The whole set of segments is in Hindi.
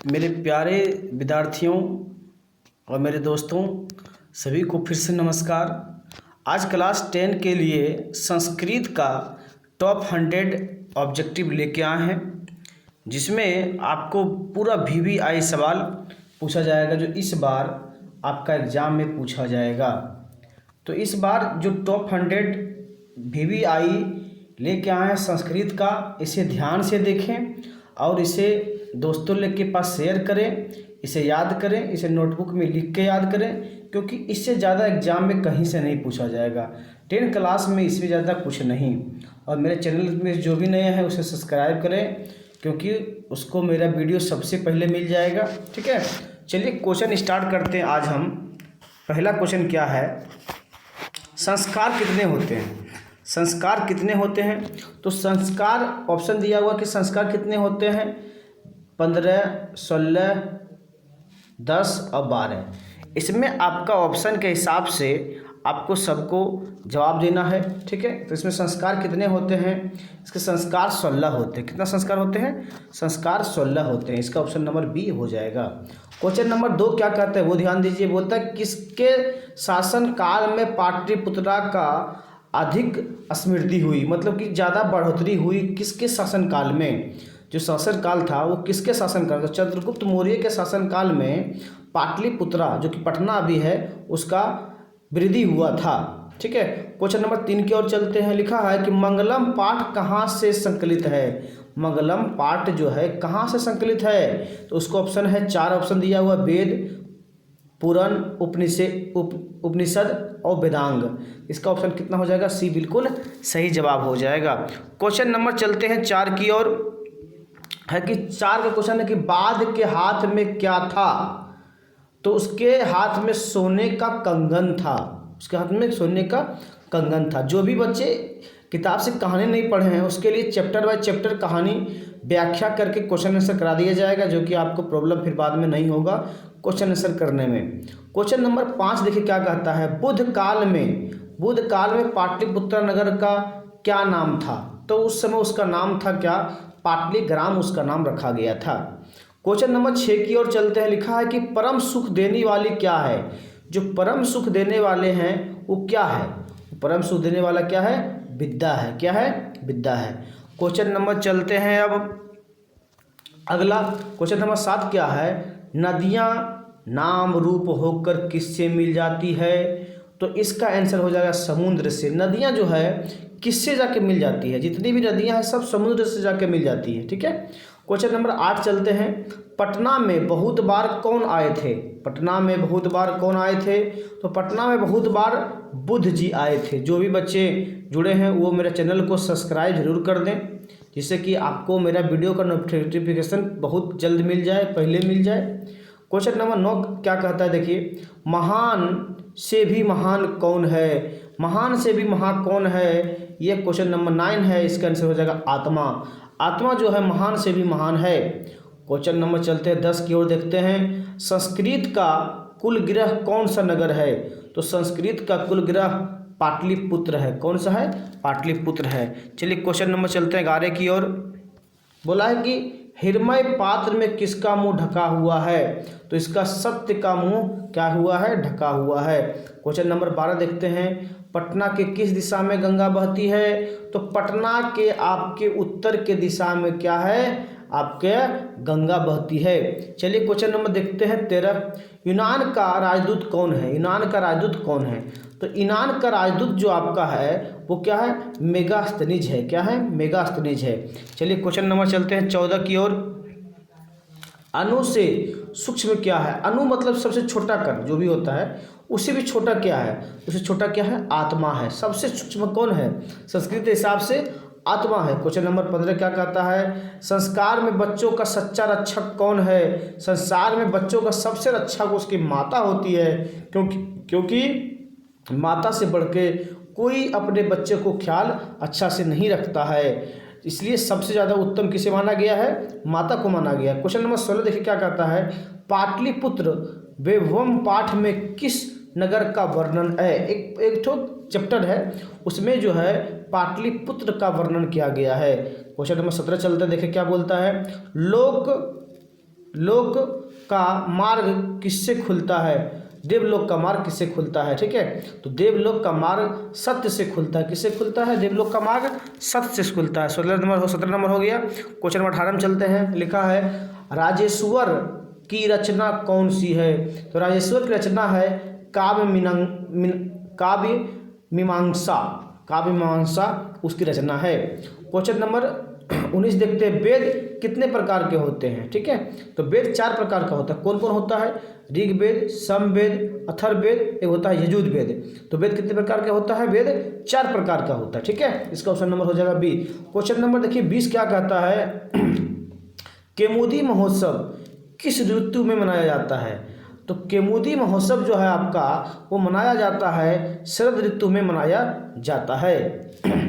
मेरे प्यारे विद्यार्थियों और मेरे दोस्तों सभी को फिर से नमस्कार। आज क्लास 10 के लिए संस्कृत का टॉप 100 ऑब्जेक्टिव लेके आए हैं, जिसमें आपको पूरा VVI सवाल पूछा जाएगा जो इस बार आपका एग्ज़ाम में पूछा जाएगा। तो इस बार जो टॉप 100 VVI लेके आए हैं संस्कृत का, इसे ध्यान से देखें और इसे दोस्तों लोग के पास शेयर करें, इसे याद करें, इसे नोटबुक में लिख के याद करें, क्योंकि इससे ज़्यादा एग्ज़ाम में कहीं से नहीं पूछा जाएगा। 10 क्लास में इससे ज़्यादा कुछ नहीं। और मेरे चैनल में जो भी नए हैं उसे सब्सक्राइब करें, क्योंकि उसको मेरा वीडियो सबसे पहले मिल जाएगा। ठीक है, चलिए क्वेश्चन स्टार्ट करते हैं। आज हम पहला क्वेश्चन क्या है, संस्कार कितने होते हैं। संस्कार कितने होते हैं, तो संस्कार ऑप्शन दिया हुआ कि संस्कार कितने होते हैं, 15, 16, 10 और 12। इसमें आपका ऑप्शन के हिसाब से आपको सबको जवाब देना है। ठीक है, तो इसमें संस्कार कितने होते हैं, इसके संस्कार 16 होते हैं। कितना संस्कार होते हैं, संस्कार 16 होते हैं। इसका ऑप्शन नंबर बी हो जाएगा। क्वेश्चन नंबर 2 क्या कहता है वो ध्यान दीजिए। बोलता है किसके शासन काल में पाटलिपुत्रा का अधिक समृद्धि हुई, मतलब कि ज़्यादा बढ़ोतरी हुई किसके शासनकाल में। जो शासनकाल था वो किसके शासनकाल, तो चंद्रगुप्त मौर्य के शासनकाल में पाटलिपुत्रा जो कि पटना अभी है उसका वृद्धि हुआ था। ठीक है, क्वेश्चन नंबर 3 की ओर चलते हैं। लिखा है कि मंगलम पाठ कहाँ से संकलित है। मंगलम पाठ जो है कहाँ से संकलित है, तो उसको ऑप्शन है 4 ऑप्शन दिया हुआ, वेद, पुराण, उपनिषद और वेदांग। इसका ऑप्शन कितना हो जाएगा, सी बिल्कुल सही जवाब हो जाएगा। क्वेश्चन नंबर चलते हैं 4 की ओर। है कि 4 का क्वेश्चन है कि बाद के हाथ में क्या था, तो उसके हाथ में सोने का कंगन था। उसके हाथ में सोने का कंगन था। जो भी बच्चे किताब से कहानी नहीं पढ़े हैं उसके लिए चैप्टर बाय चैप्टर कहानी व्याख्या करके क्वेश्चन आंसर करा दिया जाएगा, जो कि आपको प्रॉब्लम फिर बाद में नहीं होगा क्वेश्चन आंसर करने में। क्वेश्चन नंबर 5 देखिए क्या कहता है, बुद्ध काल में पाटलिपुत्र नगर का क्या नाम था, तो उस समय उसका नाम था क्या, पाटलीग्राम उसका नाम रखा गया था। क्वेश्चन नंबर 6 की ओर चलते हैं। लिखा है कि परम सुख देने वाली क्या है। जो परम सुख देने वाले हैं वो क्या है, परम सुख देने वाला क्या है, विद्या है। क्या है, विद्या है। क्वेश्चन नंबर चलते हैं अब अगला। क्वेश्चन नंबर 7 क्या है, नदियाँ नाम रूप होकर किससे मिल जाती है, तो इसका आंसर हो जाएगा समुद्र से। नदियाँ जो है किससे जाके मिल जाती है, जितनी भी नदियाँ हैं सब समुद्र से जाके मिल जाती है। ठीक है, क्वेश्चन नंबर 8 चलते हैं। पटना में बहुत बार कौन आए थे। पटना में बहुत बार कौन आए थे, तो पटना में बहुत बार बुद्ध जी आए थे। जो भी बच्चे जुड़े हैं वो मेरे चैनल को सब्सक्राइब जरूर कर दें, जिससे कि आपको मेरा वीडियो का नोटिफिकेशन बहुत जल्द मिल जाए, पहले मिल जाए। क्वेश्चन नंबर 9 क्या कहता है, देखिए महान से भी महान कौन है। महान से भी महान कौन है, ये क्वेश्चन नंबर 9 है। इसका आंसर हो जाएगा आत्मा। आत्मा जो है महान से भी महान है। क्वेश्चन नंबर चलते हैं 10 की ओर देखते हैं। संस्कृत का कुल गृह कौन सा नगर है, तो संस्कृत का कुल गृह पाटलिपुत्र है। कौन सा है, पाटलिपुत्र है। चलिए क्वेश्चन नंबर चलते हैं 11 की ओर। बोला है कि हिरमय पात्र में किसका मुंह ढका हुआ है, तो इसका सत्य का मुंह क्या हुआ है, ढका हुआ है। क्वेश्चन नंबर 12 देखते हैं। पटना के किस दिशा में गंगा बहती है, तो पटना के आपके उत्तर के दिशा में क्या है, आपके गंगा बहती है। चलिए क्वेश्चन नंबर देखते हैं 13। यूनान का राजदूत कौन है। यूनान का राजदूत कौन है, तो यूनान का राजदूत जो आपका है वो क्या है, मेगास्थनीज है। क्या है, मेगास्थनीज है। चलिए क्वेश्चन नंबर चलते हैं 14 की ओर। अणु से सूक्ष्म क्या है। अणु मतलब सबसे छोटा कण जो भी होता है, उससे भी छोटा क्या है, उससे छोटा क्या है, आत्मा है। सबसे सूक्ष्म कौन है, संस्कृत के हिसाब से आत्मा है। क्वेश्चन नंबर 15 क्या कहता है, संस्कार में बच्चों का सच्चा रक्षक कौन है। संसार में बच्चों का सबसे रक्षक उसकी माता होती है, क्योंकि माता से बढ़ के कोई अपने बच्चे को ख्याल अच्छा से नहीं रखता है, इसलिए सबसे ज़्यादा उत्तम किसे माना गया है, माता को माना गया है। क्वेश्चन नंबर 16 देखिए क्या कहता है, पाटलिपुत्र वैभवम पाठ में किस नगर का वर्णन है। एक ठो चैप्टर है उसमें जो है पाटलिपुत्र का वर्णन किया गया है। क्वेश्चन नंबर 17 चलते हैं, देखिए क्या बोलता है, लोक का मार्ग किससे खुलता है? देवलोक का मार्ग किससे खुलता है? ठीक है, तो देवलोक का मार्ग सत्य से खुलता है। किससे खुलता है? देवलोक का मार्ग सत्य से खुलता है। 17 नंबर हो गया। क्वेश्चन नंबर 18 में चलते हैं। लिखा है राजेश्वर की रचना कौन सी है? तो राजेश्वर की रचना है काव्य मीमांसा। काव्य मीमांसा उसकी रचना है। क्वेश्चन नंबर 19 देखते हैं। वेद कितने प्रकार के होते हैं? ठीक है, तो वेद 4 प्रकार का होता है। कौन कौन होता है? ऋग्वेद, सामवेद, अथर्ववेद, एक होता है यजुर्वेद। तो वेद कितने प्रकार का होता है? वेद 4 प्रकार का होता है। ठीक है, इसका ऑप्शन नंबर हो जाएगा बी। क्वेश्चन नंबर देखिए 20 क्या कहता है? केमुदी महोत्सव किस ऋतु में मनाया जाता है? तो केमुदी महोत्सव जो है आपका वो मनाया जाता है शरद ऋतु में मनाया जाता है।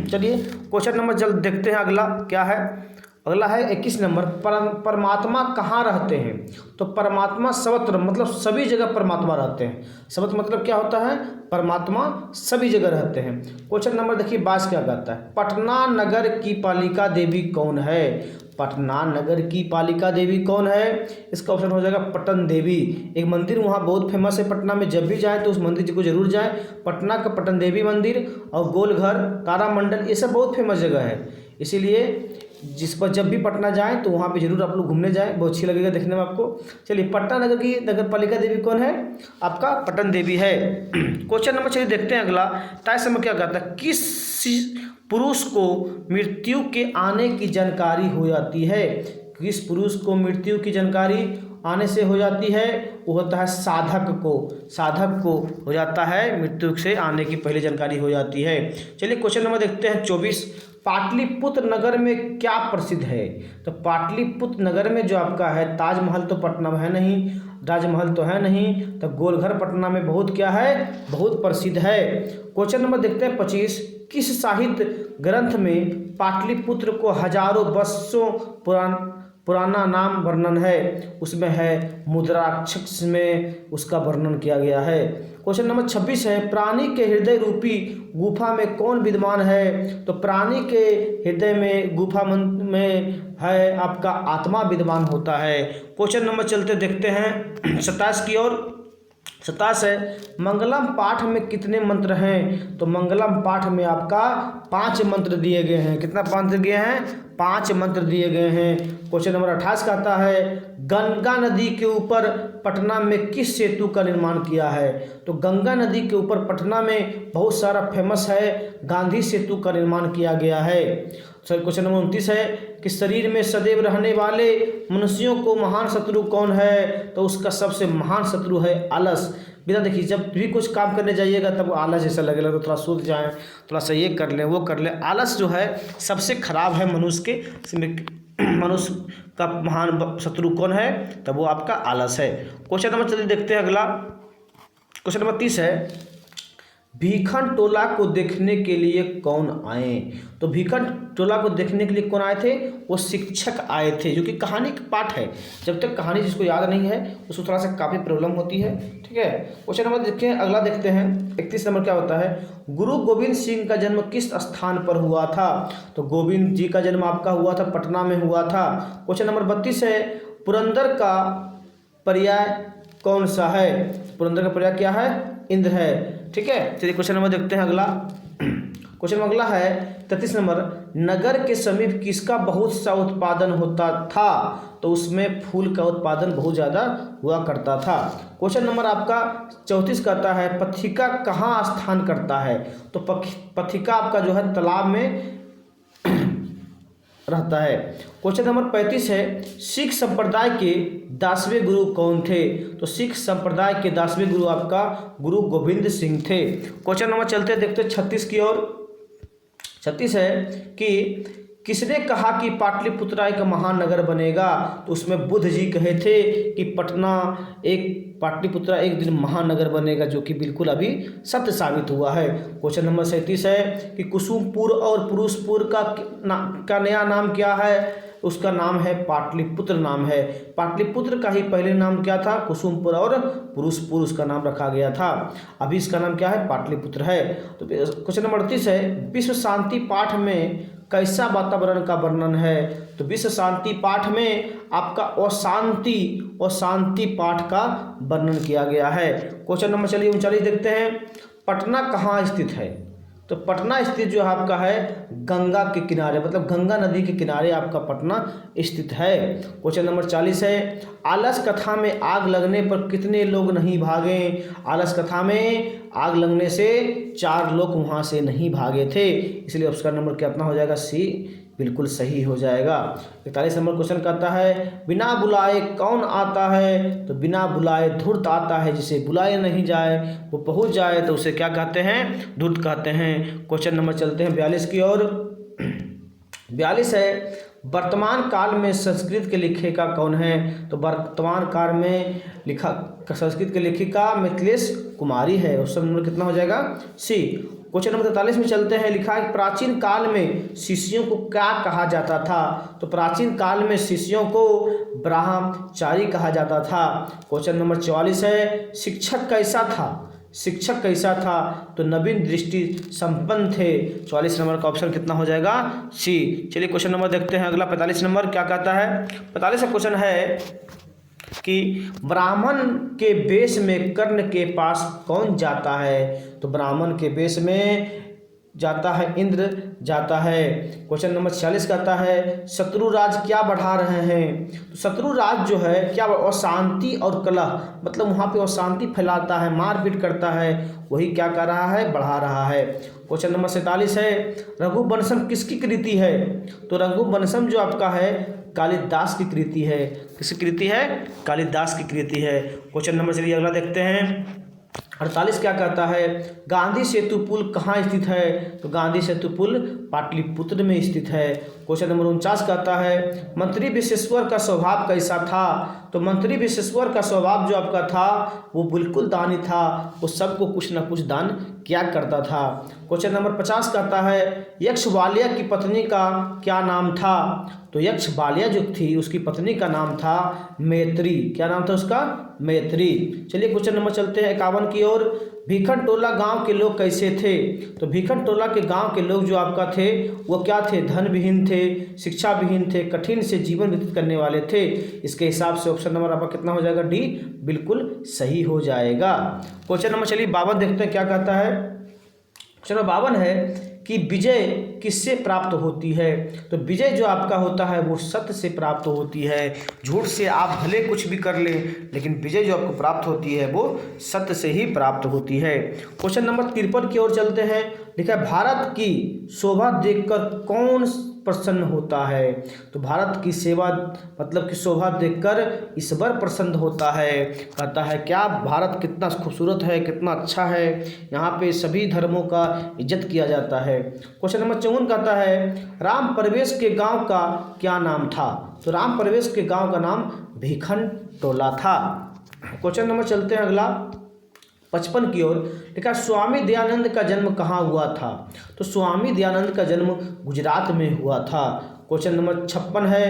चलिए क्वेश्चन नंबर जल्द देखते हैं। अगला क्या है? अगला है 21 नंबर। परमात्मा कहाँ रहते हैं? तो परमात्मा सर्वत्र मतलब सभी जगह परमात्मा रहते हैं। सर्वत्र मतलब क्या होता है? परमात्मा सभी जगह रहते हैं। क्वेश्चन नंबर देखिए 22 क्या कहता है? पटना नगर की पालिका देवी कौन है? पटना नगर की पालिका देवी कौन है? इसका ऑप्शन हो जाएगा पटन देवी। एक मंदिर वहाँ बहुत फेमस है पटना में, जब भी जाएँ तो उस मंदिर को जरूर जाएँ। पटना का पटन देवी मंदिर और गोलघर, तारामंडल, ये सब बहुत फेमस जगह है। इसीलिए जिस पर जब भी पटना जाएँ तो वहाँ पे जरूर आप लोग घूमने जाएँ, बहुत अच्छी लगेगा देखने में आपको। चलिए पटना नगर की नगर पालिका देवी कौन है? आपका पटन देवी है। क्वेश्चन नंबर चलिए देखते हैं अगला। तय समय क्या कहता है? किस पुरुष को मृत्यु के आने की जानकारी हो जाती है? किस पुरुष को मृत्यु की जानकारी आने से हो जाती है? वो होता है साधक को। साधक को हो जाता है मृत्यु से आने की पहले जानकारी हो जाती है। चलिए क्वेश्चन नंबर देखते हैं 24। पाटलिपुत्र नगर में क्या प्रसिद्ध है? तो पाटलिपुत्र नगर में जो आपका है ताजमहल तो पटना में है नहीं, राजमहल तो है नहीं, तो गोलघर पटना में बहुत क्या है? बहुत प्रसिद्ध है। क्वेश्चन नंबर देखते हैं 25। किस साहित्य ग्रंथ में पाटलिपुत्र को हजारों वर्षों पुराना नाम वर्णन है? उसमें है मुद्राक्षर में उसका वर्णन किया गया है। क्वेश्चन नंबर 26 है। प्राणी के हृदय रूपी गुफा में कौन विद्यमान है? तो प्राणी के हृदय में गुफा में है आपका आत्मा विद्यमान होता है। क्वेश्चन नंबर चलते देखते हैं 27 की ओर। 27 है। मंगलम पाठ में कितने मंत्र हैं? तो मंगलम पाठ में आपका 5 मंत्र दिए गए हैं। कितना मंत्र दिए हैं? 5 मंत्र दिए गए हैं। क्वेश्चन नंबर 28 कहता है गंगा नदी के ऊपर पटना में किस सेतु का निर्माण किया है? तो गंगा नदी के ऊपर पटना में बहुत सारा फेमस है, गांधी सेतु का निर्माण किया गया है। सर क्वेश्चन नंबर 29 है कि शरीर में सदैव रहने वाले मनुष्यों को महान शत्रु कौन है? तो उसका सबसे महान शत्रु है आलस। बिना देखिए जब भी कुछ काम करने जाइएगा तब आलस जैसा लगेगा, तो थोड़ा सूत जाएं, थोड़ा सा ये कर लें वो कर लें। आलस जो है सबसे खराब है मनुष्य के। मनुष्य का महान शत्रु कौन है? तब वो आपका आलस है। क्वेश्चन नंबर चलिए देखते हैं अगला। क्वेश्चन नंबर 30 है। भीखन टोला को देखने के लिए कौन आए? तो भीखन टोला को देखने के लिए कौन आए थे? वो शिक्षक आए थे, जो कि कहानी का पाठ है। जब तक कहानी जिसको याद नहीं है उसको थोड़ा सा काफ़ी प्रॉब्लम होती है। ठीक है, क्वेश्चन नंबर देखिए अगला देखते हैं 31 नंबर क्या होता है? गुरु गोविंद सिंह का जन्म किस स्थान पर हुआ था? तो गोविंद जी का जन्म आपका हुआ था पटना में हुआ था। क्वेश्चन नंबर 32 है। पुरंदर का पर्याय कौन सा है? पुरंदर का पर्याय क्या है? इंद्र है। ठीक है, चलिए क्वेश्चन नंबर देखते हैं अगला। क्वेश्चन अगला है 33 नंबर। नगर के समीप किसका बहुत सा उत्पादन होता था? तो उसमें फूल का उत्पादन बहुत ज़्यादा हुआ करता था। क्वेश्चन नंबर आपका 34 कहता है पथिका कहाँ स्थान करता है? तो पथिका आपका जो है तालाब में रहता है। क्वेश्चन नंबर 35 है। सिख संप्रदाय के 10वें गुरु कौन थे? तो सिख संप्रदाय के 10वें गुरु आपका गुरु गोविंद सिंह थे। क्वेश्चन नंबर चलते देखते 36 की ओर। 36 है कि किसने कहा कि पाटलिपुत्र एक महान नगर बनेगा? तो उसमें बुद्ध जी कहे थे कि पाटलिपुत्र एक दिन महानगर बनेगा, जो कि बिल्कुल अभी सत्य साबित हुआ है। क्वेश्चन नंबर 37 है कि कुसुमपुर और पुरुषपुर का नया नाम क्या है? उसका नाम है पाटलिपुत्र नाम है। पाटलिपुत्र का ही पहले नाम क्या था? कुसुमपुर और पुरुषपुर उसका नाम रखा गया था। अभी इसका नाम क्या है? पाटलिपुत्र है। तो क्वेश्चन नंबर 38 है। विश्व शांति पाठ में कैसा वातावरण का वर्णन है? तो विश्व शांति पाठ में आपका अशांति पाठ का वर्णन किया गया है। क्वेश्चन नंबर चलिए 39 देखते हैं। पटना कहाँ स्थित है? तो पटना स्थित जो आपका है गंगा के किनारे, मतलब गंगा नदी के किनारे आपका पटना स्थित है। क्वेश्चन नंबर 40 है। आलस कथा में आग लगने पर कितने लोग नहीं भागे? आलस कथा में आग लगने से 4 लोग वहाँ से नहीं भागे थे, इसलिए ऑप्शन नंबर कितना हो जाएगा? सी बिल्कुल सही हो जाएगा। 41 नंबर क्वेश्चन कहता है बिना बुलाए कौन आता है? तो बिना बुलाए धूर्त आता है, जिसे बुलाए नहीं जाए वो पहुंच जाए तो उसे क्या कहते हैं? धूर्त कहते हैं। क्वेश्चन नंबर चलते हैं 42 की ओर। 42 है वर्तमान काल में संस्कृत के लेखिका कौन है? तो वर्तमान काल में लिखा संस्कृत के लेखिका मिथिलेश कुमारी है। ऑप्शन नंबर कितना हो जाएगा? सी। क्वेश्चन नंबर 43 में चलते हैं। लिखा है प्राचीन काल में शिष्यों को क्या कहा जाता था? तो प्राचीन काल में शिष्यों को ब्रह्मचारी कहा जाता था। क्वेश्चन नंबर 44 है शिक्षक कैसा था? शिक्षक कैसा था? तो नवीन दृष्टि संपन्न थे। 44 नंबर का ऑप्शन कितना हो जाएगा? सी। चलिए क्वेश्चन नंबर देखते हैं अगला 45 नंबर क्या कहता है। 45 का क्वेश्चन है कि ब्राह्मण के वेश में कर्ण के पास कौन जाता है? तो ब्राह्मण के वेश में जाता है इंद्र जाता है। क्वेश्चन नंबर 46 कहता है शत्रुराज क्या बढ़ा रहे हैं? तो शत्रुराज जो है क्या अशांति और कलह, मतलब वहाँ पे अशांति फैलाता है, मारपीट करता है, वही क्या कर रहा है? बढ़ा रहा है। क्वेश्चन नंबर 47 है रघुवंशम किसकी कृति है? तो रघुवंशम जो आपका है कालिदास की कृति है। किसकी कृति है? कालिदास की कृति है। क्वेश्चन नंबर चलिए अगला देखते हैं। 48 क्या कहता है गांधी सेतु पुल कहाँ स्थित है? तो गांधी सेतु पुल पाटलिपुत्र में स्थित है। क्वेश्चन नंबर 49 कहता है मंत्री विश्वेश्वर का स्वभाव कैसा था? तो मंत्री विश्वेश्वर का स्वभाव जो आपका था वो बिल्कुल दानी था, वो सबको कुछ ना कुछ दान किया करता था। क्वेश्चन नंबर 50 कहता है यक्ष बाल्या की पत्नी का क्या नाम था? तो यक्ष बाल्या जो थी उसकी पत्नी का नाम था मैत्री। क्या नाम था उसका? मैत्री। चलिए क्वेश्चन नंबर चलते हैं 51 की ओर। भीखन टोला गांव के लोग कैसे थे? तो भीखन टोला के गांव के लोग जो आपका थे वो क्या थे? धन विहीन थे, शिक्षा विहीन थे, कठिन से जीवन व्यतीत करने वाले थे। इसके हिसाब से ऑप्शन नंबर आपका कितना हो जाएगा? डी बिल्कुल सही हो जाएगा। क्वेश्चन नंबर चलिए 52 देखते हैं क्या कहता है। क्वेश्चन नंबर 52 है कि विजय किससे प्राप्त होती है? तो विजय जो आपका होता है वो सत्य से प्राप्त होती है। झूठ से आप भले कुछ भी कर लें, लेकिन विजय जो आपको प्राप्त होती है वो सत्य से ही प्राप्त होती है। क्वेश्चन नंबर 53 की ओर चलते हैं। लिखा है भारत की शोभा देखकर कौन प्रसन्न होता है? तो भारत की सेवा मतलब कि शोभा देखकर ईश्वर प्रसन्न होता है। कहता है क्या भारत कितना खूबसूरत है, कितना अच्छा है, यहाँ पे सभी धर्मों का इज्जत किया जाता है। क्वेश्चन नंबर 54 कहता है राम प्रवेश के गांव का क्या नाम था? तो राम प्रवेश के गांव का नाम भीखन टोला था। क्वेश्चन नंबर चलते हैं अगला 55 की ओर। लिखा स्वामी दयानंद का जन्म कहाँ हुआ था? तो स्वामी दयानंद का जन्म गुजरात में हुआ था। क्वेश्चन नंबर 56 है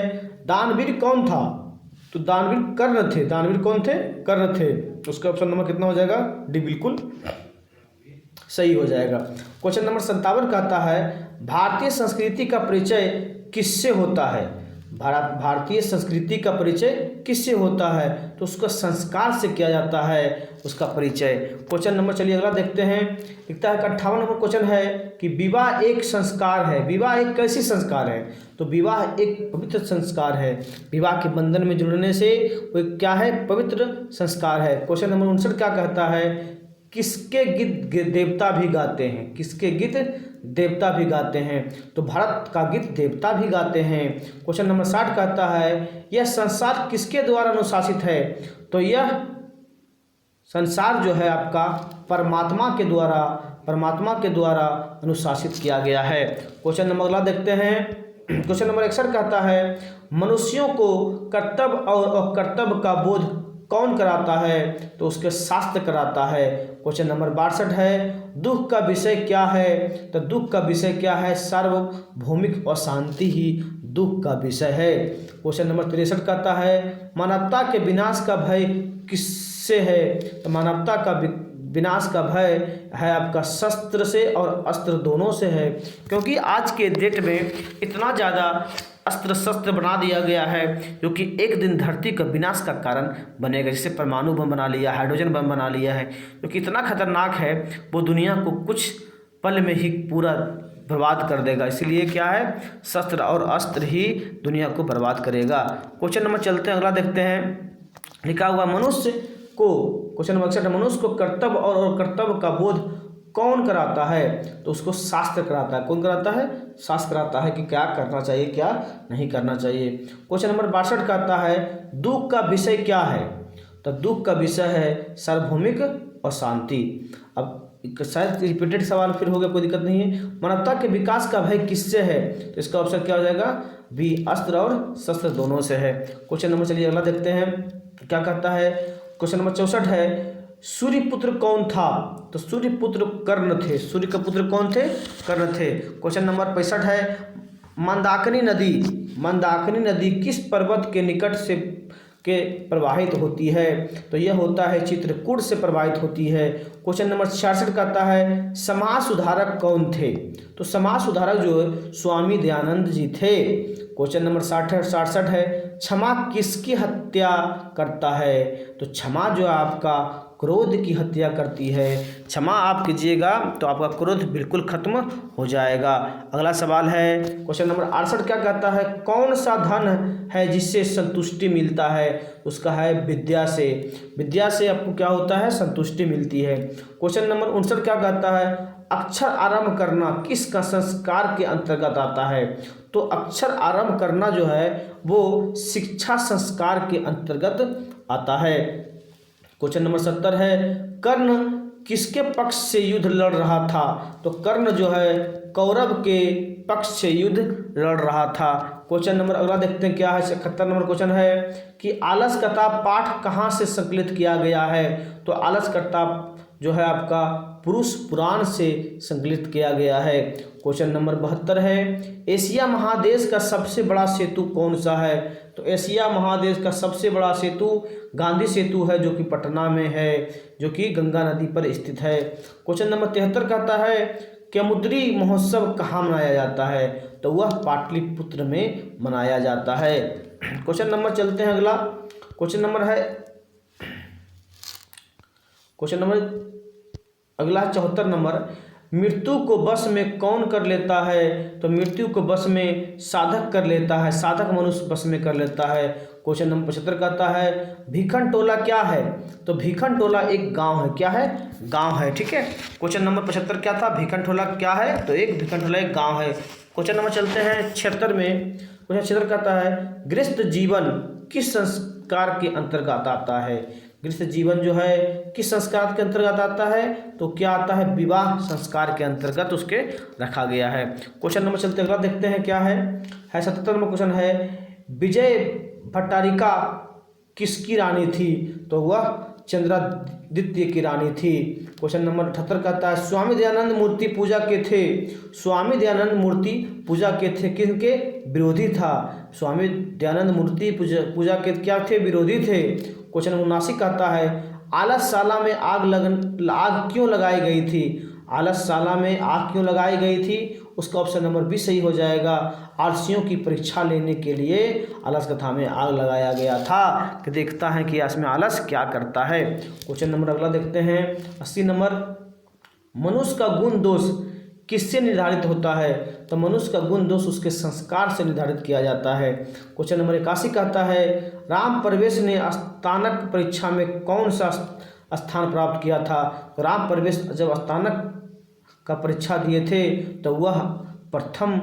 दानवीर कौन था? तो दानवीर कर्ण थे। दानवीर कौन थे? कर्ण थे। उसका ऑप्शन नंबर कितना हो जाएगा? डी बिल्कुल सही हो जाएगा। क्वेश्चन नंबर 57 कहता है भारतीय संस्कृति का परिचय किससे होता है? भारतीय संस्कृति का परिचय किससे होता है? तो उसका संस्कार से किया जाता है उसका परिचय। क्वेश्चन नंबर चलिए अगला देखते हैं। लिखता है 58 नंबर क्वेश्चन है कि विवाह एक संस्कार है। विवाह एक कैसी संस्कार है? तो विवाह एक पवित्र संस्कार है। विवाह के बंधन में जुड़ने से वो क्या है? पवित्र संस्कार है। क्वेश्चन नंबर 59 क्या कहता है किसके गीत देवता भी गाते हैं? किसके गीत देवता भी गाते हैं? तो भारत का गीत देवता भी गाते हैं। क्वेश्चन नंबर 60 कहता है यह संसार किसके द्वारा अनुशासित है? तो यह संसार जो है आपका परमात्मा के द्वारा अनुशासित किया गया है। क्वेश्चन नंबर अगला देखते हैं। क्वेश्चन नंबर 61 कहता है मनुष्यों को कर्तव्य और अकर्तव्य का बोध कौन कराता है? तो उसके शास्त्र कराता है। क्वेश्चन नंबर 62 है दुख का विषय क्या है? तो दुख का विषय क्या है? सार्वभौमिक अशांति ही दुख का विषय है। क्वेश्चन नंबर 63 कहता है मानवता के विनाश का भय किससे है? तो मानवता का विनाश का भय है आपका शस्त्र से और अस्त्र दोनों से है, क्योंकि आज के डेट में इतना ज़्यादा अस्त्र शस्त्र बना दिया गया है जो कि एक दिन धरती का विनाश का कारण बनेगा। जैसे परमाणु बम बना लिया, हाइड्रोजन बम बना लिया है, जो कि इतना खतरनाक है वो दुनिया को कुछ पल में ही पूरा बर्बाद कर देगा। इसीलिए क्या है, शस्त्र और अस्त्र ही दुनिया को बर्बाद करेगा। क्वेश्चन नंबर चलते हैं, अगला देखते हैं। लिखा हुआ मनुष्य को, क्वेश्चन नंबर 61, मनुष्य को कर्तव्य और कर्तव्य का बोध कौन कराता है? तो उसको शास्त्र कराता है। कौन कराता है? शास्त्र कराता है कि क्या करना चाहिए, क्या नहीं करना चाहिए। क्वेश्चन नंबर 62 कहता है दुख का विषय क्या है? तो दुख का विषय है सार्वभौमिक और शांति। अब शायद रिपीटेड सवाल फिर हो गया, कोई दिक्कत नहीं है। मानवता के विकास का भय किससे है? तो इसका ऑप्शन क्या हो जाएगा? बी, अस्त्र और शस्त्र दोनों से है। क्वेश्चन नंबर चलिए अगला देखते हैं, क्या कहता है। क्वेश्चन नंबर 64 है सूर्यपुत्र कौन था? तो सूर्यपुत्र कर्ण थे। सूर्य के पुत्र कौन थे? कर्ण थे। क्वेश्चन नंबर 65 है मंदाकिनी नदी किस पर्वत के निकट से के प्रवाहित होती है? तो यह होता है चित्रकूट से प्रवाहित होती है। क्वेश्चन नंबर 66 कहता है समाज सुधारक कौन थे? तो समाज सुधारक जो स्वामी दयानंद जी थे। क्वेश्चन नंबर 67 है क्षमा किसकी हत्या करता है? तो क्षमा जो आपका क्रोध की हत्या करती है। क्षमा आप कीजिएगा तो आपका क्रोध बिल्कुल खत्म हो जाएगा। अगला सवाल है क्वेश्चन नंबर 68 क्या कहता है कौन सा धन है जिससे संतुष्टि मिलता है? उसका है विद्या से। विद्या से आपको क्या होता है? संतुष्टि मिलती है। क्वेश्चन नंबर 59 क्या कहता है अक्षर आरंभ करना किसका संस्कार के अंतर्गत आता है? तो अक्षर आरंभ करना जो है वो शिक्षा संस्कार के अंतर्गत आता है। क्वेश्चन नंबर 70 है कर्ण किसके पक्ष से युद्ध लड़ रहा था? तो कर्ण जो है कौरव के पक्ष से युद्ध लड़ रहा था। क्वेश्चन नंबर अगला देखते हैं क्या है। 71 नंबर क्वेश्चन है कि आलसकता पाठ कहाँ से संकलित किया गया है? तो आलसकता जो है आपका पुरुष पुराण से संकलित किया गया है। क्वेश्चन नंबर 72 है एशिया महादेश का सबसे बड़ा सेतु कौन सा है? तो एशिया महादेश का सबसे बड़ा सेतु गांधी सेतु है जो कि पटना में है, जो कि गंगा नदी पर स्थित है। क्वेश्चन नंबर 73 कहता है कैमुद्री महोत्सव कहाँ मनाया जाता है? तो वह पाटलिपुत्र में मनाया जाता है। क्वेश्चन नंबर चलते हैं अगला। क्वेश्चन नंबर अगला 74 नंबर मृत्यु को वश में कौन कर लेता है? तो मृत्यु को वश में साधक कर लेता है, साधक मनुष्य वश में कर लेता है। क्वेश्चन नंबर 75 कहता है भीखन टोला क्या है? तो भीखन टोला एक गांव है। क्या है? गांव है। ठीक है। क्वेश्चन नंबर 75 क्या था? भीखन टोला क्या है? तो एक भीखन टोला एक गांव है। क्वेश्चन नंबर चलते हैं 76 में। क्वेश्चन 76 कहता है गृहस्थ जीवन किस संस्कार के अंतर्गत आता है? गृहस्थ जीवन जो है किस संस्कार के अंतर्गत आता है? तो क्या आता है? विवाह संस्कार के अंतर्गत उसके रखा गया है। क्वेश्चन नंबर चलते अगला देखते हैं क्या है 77 नंबर क्वेश्चन है विजय भट्टारिका किसकी रानी थी? तो वह चंद्रादित्य की रानी थी। क्वेश्चन नंबर 78 कहता है स्वामी दयानंद मूर्ति पूजा के थे। स्वामी दयानंद मूर्ति पूजा के थे किनके? विरोधी था। स्वामी दयानंद मूर्ति पूजा के क्या थे? विरोधी थे। क्वेश्चन नंबर 79 कहता है आलसशाला में आग क्यों लगाई गई थी? आलसशाला में आग क्यों लगाई गई थी? उसका ऑप्शन नंबर बी सही हो जाएगा। आलसियों की परीक्षा लेने के लिए आलस कथा में आग लगाया गया था कि देखता है कि इसमें आलस क्या करता है। क्वेश्चन नंबर अगला देखते हैं 80 नंबर मनुष्य का गुण दोष किससे निर्धारित होता है? तो मनुष्य का गुण दोष उसके संस्कार से निर्धारित किया जाता है। क्वेश्चन नंबर 81 कहता है राम प्रवेश ने स्नातक परीक्षा में कौन सा स्थान प्राप्त किया था? तो राम प्रवेश जब स्नातक का परीक्षा दिए थे तो वह प्रथम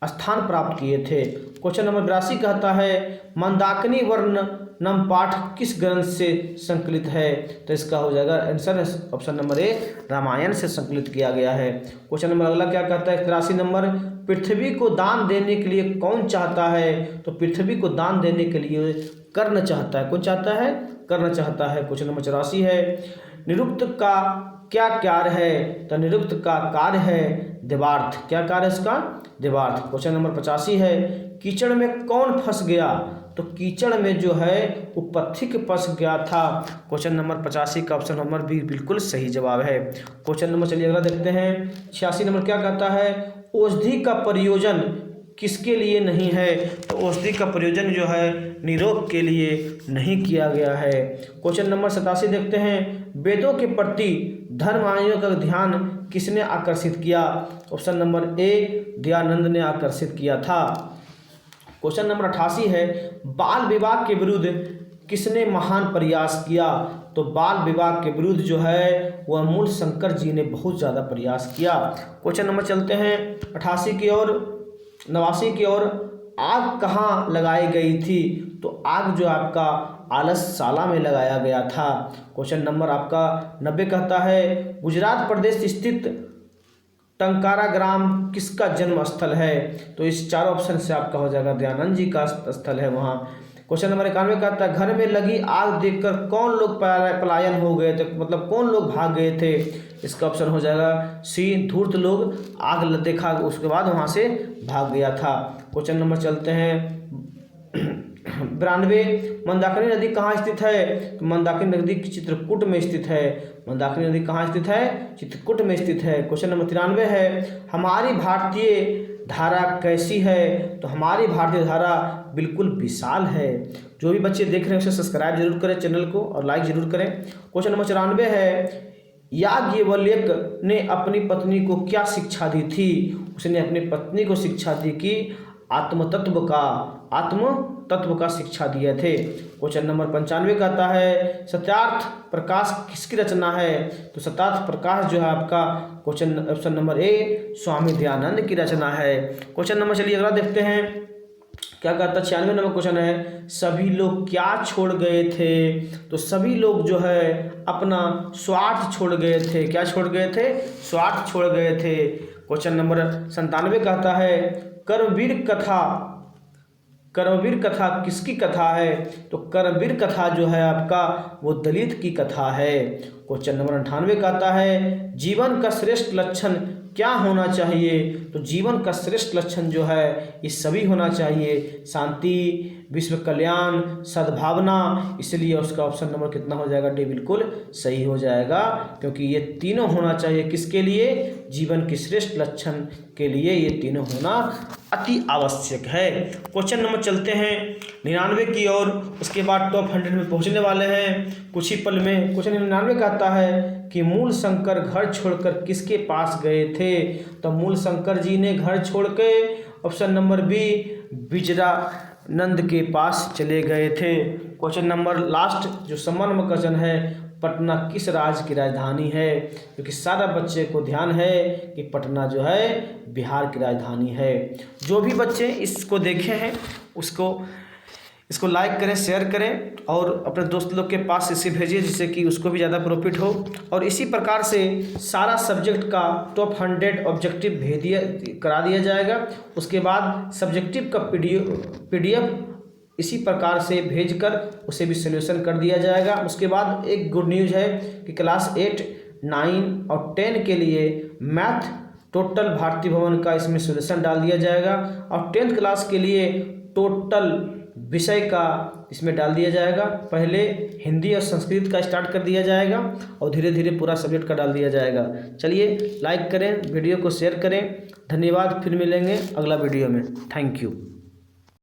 स्थान प्राप्त किए थे। क्वेश्चन नंबर 82 कहता है मंदाकिनी वर्णनम पाठ किस ग्रंथ से संकलित है? तो इसका हो जाएगा answer option number A Ramayana से संकलित किया गया है। क्वेश्चन नंबर अगला क्या कहता है 83 नंबर पृथ्वी को दान देने के लिए कौन चाहता है? तो पृथ्वी को दान देने के लिए कर्ण चाहता है। कौन चाहता है? कर्ण चाहता है। क्वेश्चन नंबर 84 है निरुक्त का क्या कार्य है? तो निरुक्त का कार्य है देवार्थ। क्या कार्य है इसका? देवार्थ। क्वेश्चन नंबर 85 है कीचड़ में कौन फंस गया? तो कीचड़ में जो है वो पथिक फंस गया था। क्वेश्चन नंबर 85 का ऑप्शन नंबर बी बिल्कुल सही जवाब है। क्वेश्चन नंबर चलिए अगला देखते हैं। 86 नंबर क्या कहता है, औषधि का प्रयोजन किसके लिए नहीं है। तो औषधि का प्रयोजन जो है निरोग के लिए नहीं किया गया है। क्वेश्चन नंबर 87 देखते हैं। वेदों के प्रति धर्मायनों का ध्यान किसने आकर्षित किया। ऑप्शन नंबर ए दयानंद ने आकर्षित किया था। क्वेश्चन नंबर 88 है। बाल विवाह के विरुद्ध किसने महान प्रयास किया। तो बाल विवाह के विरुद्ध जो है वह मूल शंकर जी ने बहुत ज़्यादा प्रयास किया। क्वेश्चन नंबर चलते हैं 88 की ओर। 89 की ओर। आग कहाँ लगाई गई थी। तो आग जो आपका आलसशाला में लगाया गया था। क्वेश्चन नंबर आपका 90 कहता है। गुजरात प्रदेश स्थित टंकारा ग्राम किसका जन्म स्थल है। तो इस चारों ऑप्शन से आपका हो जाएगा दयानंद जी का स्थल है वहाँ। क्वेश्चन नंबर 91 कहता है। घर में लगी आग देखकर कौन लोग पलायन हो गए थे, मतलब कौन लोग भाग गए थे। इसका ऑप्शन हो जाएगा सी धूर्त लोग आग देखा उसके बाद वहाँ से भाग गया था। क्वेश्चन नंबर चलते हैं 92। मंदाकिनी नदी कहाँ स्थित है। तो मंदाकिनी नदी चित्रकूट में स्थित है। मंदाकिनी नदी कहाँ स्थित है, चित्रकूट में स्थित है। क्वेश्चन नंबर 93 है। हमारी भारतीय धारा कैसी है। तो हमारी भारतीय धारा बिल्कुल विशाल है। जो भी बच्चे देख रहे हैं उसे सब्सक्राइब जरूर करें चैनल को और लाइक जरूर करें। क्वेश्चन नंबर 94 है। याज्ञवल्क्य ने अपनी पत्नी को क्या शिक्षा दी थी। उसने अपनी पत्नी को शिक्षा दी कि आत्मतत्व का शिक्षा दिए थे। क्वेश्चन नंबर 95 कहता है। सत्यार्थ प्रकाश किसकी रचना है। तो सत्यार्थ प्रकाश जो है आपका क्वेश्चन ऑप्शन नंबर ए स्वामी दयानंद की रचना है। क्वेश्चन नंबर चलिए अगला देखते हैं। क्या कहता है 96 नंबर क्वेश्चन है। सभी लोग क्या छोड़ गए थे। तो सभी लोग जो है अपना स्वार्थ छोड़ गए थे। क्या छोड़ गए थे, स्वार्थ छोड़ गए थे। क्वेश्चन नंबर 97 कहता है। कर्मवीर कथा किसकी कथा है। तो कर्मवीर कथा जो है आपका वो दलित की कथा है। क्वेश्चन नंबर 98 कहता है। जीवन का श्रेष्ठ लक्षण क्या होना चाहिए। तो जीवन का श्रेष्ठ लक्षण जो है ये सभी होना चाहिए। शांति, विश्व कल्याण, सद्भावना। इसलिए उसका ऑप्शन नंबर कितना हो जाएगा, डी बिल्कुल सही हो जाएगा, क्योंकि ये तीनों होना चाहिए। किसके लिए, जीवन के श्रेष्ठ लक्षण के लिए ये तीनों होना अति आवश्यक है। क्वेश्चन नंबर चलते हैं 99 की ओर। उसके बाद टॉप 100 में पहुंचने वाले हैं कुछ ही पल में। क्वेश्चन 99 कहता है कि मूल शंकर घर छोड़कर किसके पास गए थे। तो मूल शंकर जी ने घर छोड़ के ऑप्शन नंबर बी विजरानंद के पास चले गए थे। क्वेश्चन नंबर लास्ट जो सम्मान क्वेश्चन है। पटना किस राज्य की राजधानी है। क्योंकि सारा बच्चे को ध्यान है कि पटना जो है बिहार की राजधानी है। जो भी बच्चे इसको देखे हैं इसको लाइक करें, शेयर करें और अपने दोस्त लोग के पास इसे भेजिए जिससे कि उसको भी ज़्यादा प्रॉफिट हो। और इसी प्रकार से सारा सब्जेक्ट का टॉप 100 ऑब्जेक्टिव करा दिया जाएगा। उसके बाद सब्जेक्टिव का PDF इसी प्रकार से भेजकर उसे भी सॉल्यूशन कर दिया जाएगा। उसके बाद एक गुड न्यूज़ है कि क्लास 8, 9 और 10 के लिए मैथ टोटल भारती भवन का इसमें सॉल्यूशन डाल दिया जाएगा और 10th क्लास के लिए टोटल विषय का इसमें डाल दिया जाएगा। पहले हिंदी और संस्कृत का स्टार्ट कर दिया जाएगा और धीरे धीरे पूरा सब्जेक्ट का डाल दिया जाएगा। चलिए लाइक करें, वीडियो को शेयर करें। धन्यवाद, फिर मिलेंगे अगला वीडियो में। Thank you.